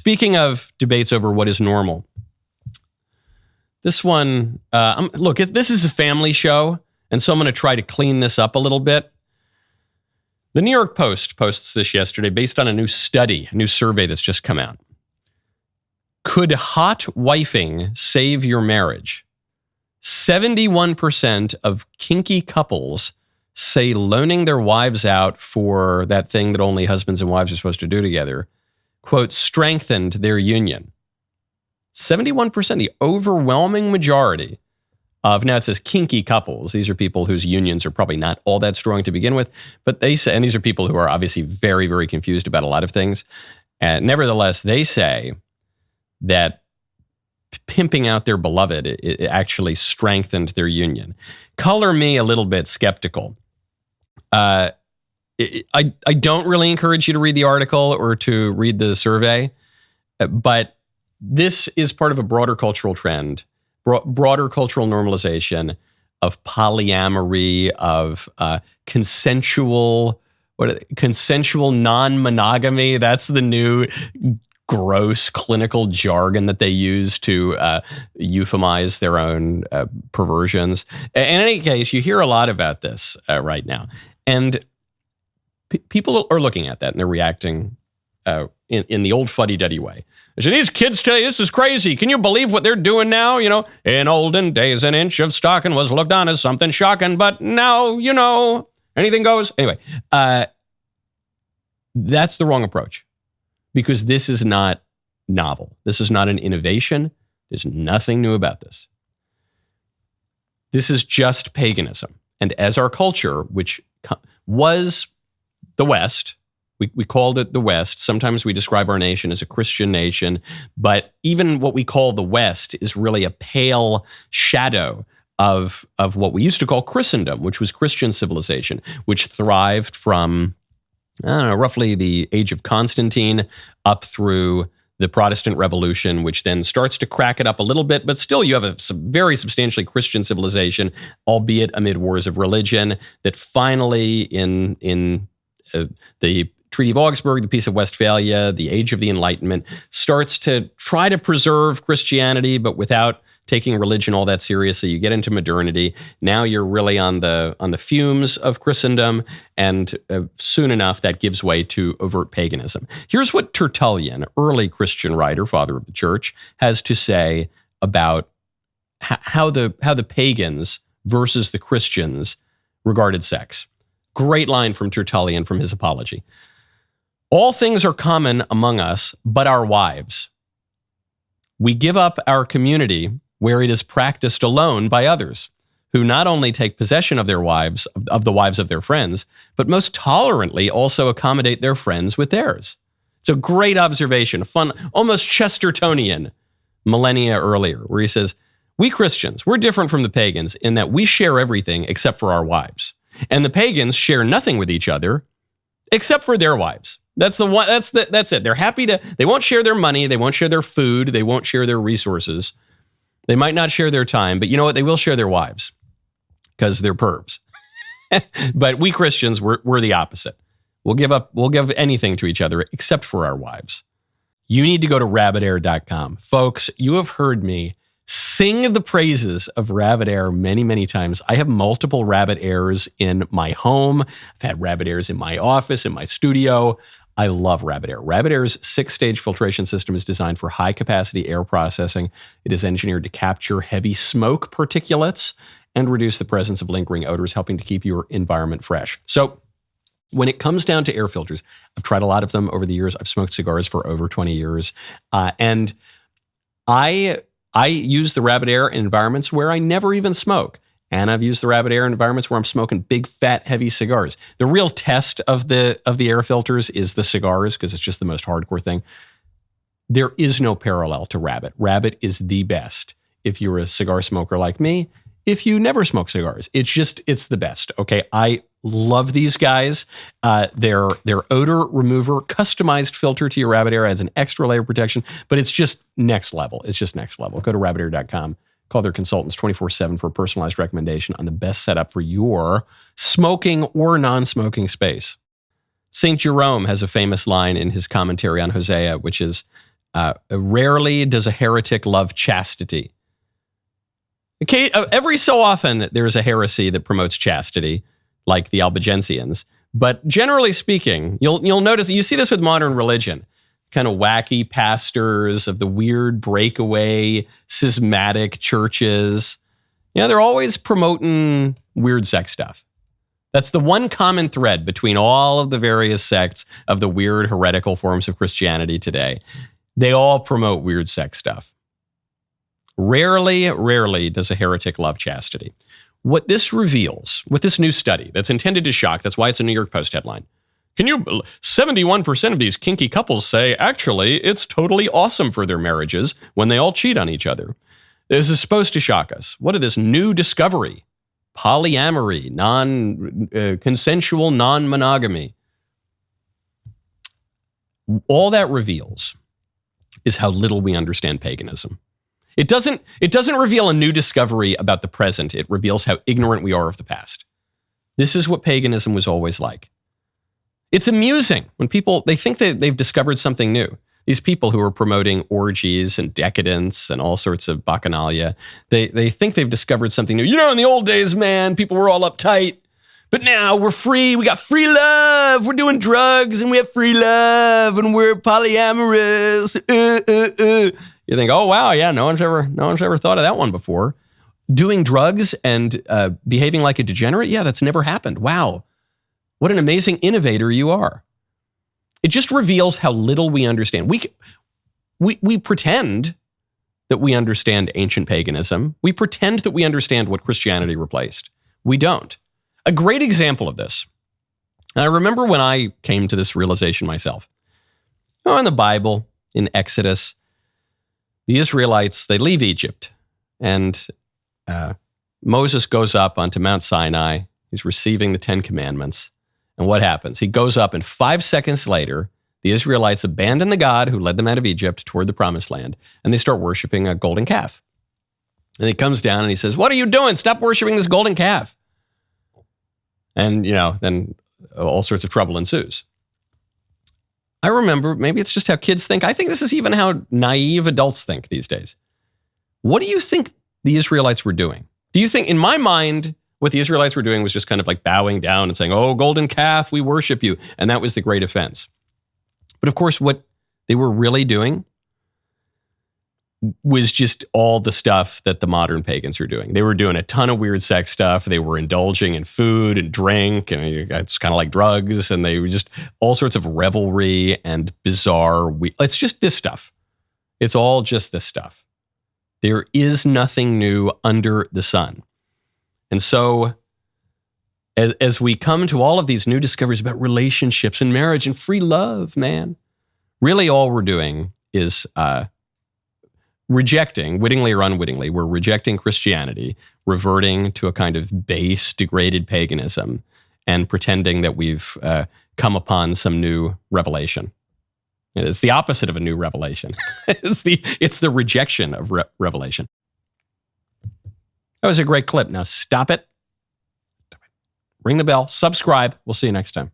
Speaking of debates over what is normal, this one, look, this is a family show, and so I'm going to try to clean this up a little bit. The New York Post posts this yesterday based on a new study, a new survey that's just come out. Could hot wifing save your marriage? 71% of kinky couples say loaning their wives out for that thing that only husbands and wives are supposed to do together, quote, strengthened their union. 71%, the overwhelming majority of, now it says kinky couples. These are people whose unions are probably not all that strong to begin with, but they say, and these are people who are obviously very, very confused about a lot of things. And nevertheless, they say that pimping out their beloved, it actually strengthened their union. Color me a little bit skeptical. I don't really encourage you to read the article or to read the survey, but this is part of a broader cultural trend, broader cultural normalization of polyamory, of consensual non-monogamy. That's the new gross clinical jargon that they use to euphemize their own perversions. In any case, you hear a lot about this right now. And people are looking at that and they're reacting in the old fuddy-duddy way. So these kids today, this is crazy. Can you believe what they're doing now? You know, in olden days, an inch of stocking was looked on as something shocking, but now, you know, anything goes. Anyway, that's the wrong approach because this is not novel. This is not an innovation. There's nothing new about this. This is just paganism. And as our culture, which was the West, we called it the West. Sometimes we describe our nation as a Christian nation, but even what we call the West is really a pale shadow of what we used to call Christendom, which was Christian civilization, which thrived from, I don't know, roughly the age of Constantine up through the Protestant Revolution, which then starts to crack it up a little bit, but still you have a very substantially Christian civilization, albeit amid wars of religion, that finally in the Treaty of Augsburg, the Peace of Westphalia, the Age of the Enlightenment, starts to try to preserve Christianity, but without taking religion all that seriously. You get into modernity. Now you're really on the fumes of Christendom, and soon enough that gives way to overt paganism. Here's what Tertullian, early Christian writer, father of the church, has to say about how the pagans versus the Christians regarded sex. Great line from Tertullian from his Apology. All things are common among us, but our wives. We give up our community where it is practiced alone by others, who not only take possession of their wives, of the wives of their friends, but most tolerantly also accommodate their friends with theirs. It's a great observation, fun, almost Chestertonian, millennia earlier, where he says, we Christians, we're different from the pagans in that we share everything except for our wives. And the pagans share nothing with each other except for their wives. That's the one. That's it. They're happy to. They won't share their money. They won't share their food. They won't share their resources. They might not share their time, but you know what? They will share their wives because they're pervs. But we Christians, we're the opposite. We'll give anything to each other except for our wives. You need to go to rabbitair.com, folks. You have heard me sing the praises of Rabbit Air many, many times. I have multiple Rabbit Airs in my home. I've had Rabbit Airs in my office, in my studio. I love Rabbit Air. Rabbit Air's 6-stage filtration system is designed for high-capacity air processing. It is engineered to capture heavy smoke particulates and reduce the presence of lingering odors, helping to keep your environment fresh. So when it comes down to air filters, I've tried a lot of them over the years. I've smoked cigars for over 20 years. And I use the Rabbit Air in environments where I never even smoke. And I've used the Rabbit Air in environments where I'm smoking big, fat, heavy cigars. The real test of the air filters is the cigars, because it's just the most hardcore thing. There is no parallel to Rabbit. Rabbit is the best. If you're a cigar smoker like me, if you never smoke cigars, it's the best. Okay, I love these guys. Their odor remover, customized filter to your Rabbit Air adds an extra layer of protection, but it's just next level. It's just next level. Go to rabbitair.com. Call their consultants 24/7 for a personalized recommendation on the best setup for your smoking or non-smoking space. St. Jerome has a famous line in his commentary on Hosea, which is, Rarely does a heretic love chastity. Okay, every so often, there's a heresy that promotes chastity, like the Albigensians. But generally speaking, you'll notice, you see this with modern religion, kind of wacky pastors of the weird breakaway, schismatic churches. They're always promoting weird sex stuff. That's the one common thread between all of the various sects of the weird heretical forms of Christianity today. They all promote weird sex stuff. Rarely does a heretic love chastity. What this reveals, with this new study that's intended to shock, that's why it's a New York Post headline. 71% of these kinky couples say, actually, it's totally awesome for their marriages when they all cheat on each other. This is supposed to shock us. What is this new discovery? Polyamory, consensual non-monogamy. All that reveals is how little we understand paganism. It doesn't reveal a new discovery about the present. It reveals how ignorant we are of the past. This is what paganism was always like. It's amusing when they think that they've discovered something new. These people who are promoting orgies and decadence and all sorts of bacchanalia, they think they've discovered something new. In the old days, man, people were all uptight. But now we're free. We got free love. We're doing drugs and we have free love and we're polyamorous. You think, oh, wow, yeah, no one's ever thought of that one before. Doing drugs and behaving like a degenerate? Yeah, that's never happened. Wow. What an amazing innovator you are. It just reveals how little we understand. We pretend that we understand ancient paganism. We pretend that we understand what Christianity replaced. We don't. A great example of this, and I remember when I came to this realization myself. In the Bible, in Exodus, the Israelites, they leave Egypt, and Moses goes up onto Mount Sinai. He's receiving the 10 Commandments. And what happens? He goes up, and 5 seconds later, the Israelites abandon the God who led them out of Egypt toward the promised land, and they start worshiping a golden calf. And he comes down and he says, "What are you doing? Stop worshiping this golden calf." And, then all sorts of trouble ensues. I remember, maybe it's just how kids think. I think this is even how naive adults think these days. What do you think the Israelites were doing? Do you think, in my mind, what the Israelites were doing was just kind of like bowing down and saying, "Oh, golden calf, we worship you." And that was the great offense. But of course, what they were really doing was just all the stuff that the modern pagans are doing. They were doing a ton of weird sex stuff. They were indulging in food and drink, and it's kind of like drugs. And they were just all sorts of revelry and bizarre. It's just this stuff. It's all just this stuff. There is nothing new under the sun. And so as we come to all of these new discoveries about relationships and marriage and free love, man, really all we're doing is rejecting, wittingly or unwittingly, we're rejecting Christianity, reverting to a kind of base, degraded paganism, and pretending that we've come upon some new revelation. It's the opposite of a new revelation. It's the rejection of revelation. That was a great clip. Now stop it. Ring the bell. Subscribe. We'll see you next time.